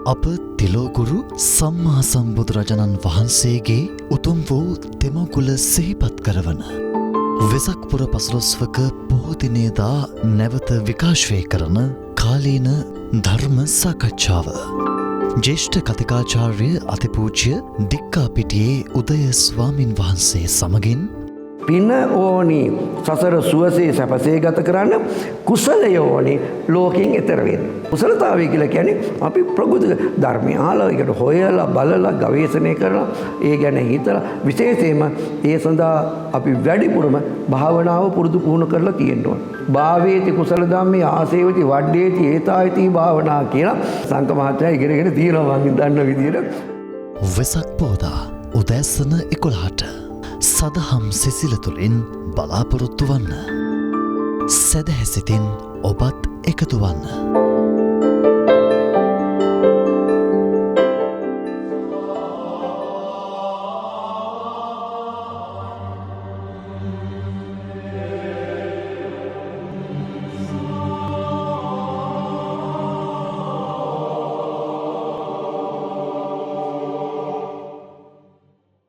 අප තිලෝගුරු සම්මා සම්බුදුරජාණන් වහන්සේගේ උතුම් වූ තෙමකුල සිහිපත් කරවන වෙසක් පුර පසළොස්වක පොහෝ දිනේදා නැවත විකාශය කරන කාලීන ධර්ම සාකච්ඡාව. ජ්‍යෙෂ්ඨ කතිකාචාර්ය අතිපූජ්‍ය දික්කාපිටියේ උදය ස්වාමින් වහන්සේ සමගින් පින ඕනි සසර සුවසේ සැපසේ ගත කරන්න, කුසලය ඕනි ලෝකෙන් එතර වෙන්න. කුසලතාවය කියලා කියන්නේ අපි ප්‍රබුද්ධ ධර්මය අහලා ඒකට හොයලා බලලා ගවේෂණය කරලා ඒ ගැන හිතලා විශේෂයෙන්ම ඒ සඳහා අපි වැඩිපුරම භාවනාව පුරුදු පුහුණු කරලා තියෙන්න ඕන. භාවේති කුසල ධම්මේ ආසේවති වඩ්ඩේති ඒතායති භාවනා කියලා සංඝ මහත්තයා ඉගෙනගෙන තියෙනවා මම දන්න විදියට. වෙසක් පෝදා උදෑසන 11ට සදහම් සිසිල තුළින් බලාපොරොත්තු වන්න. සැදැහැ සිතින් ඔබත් එකතු වන්න.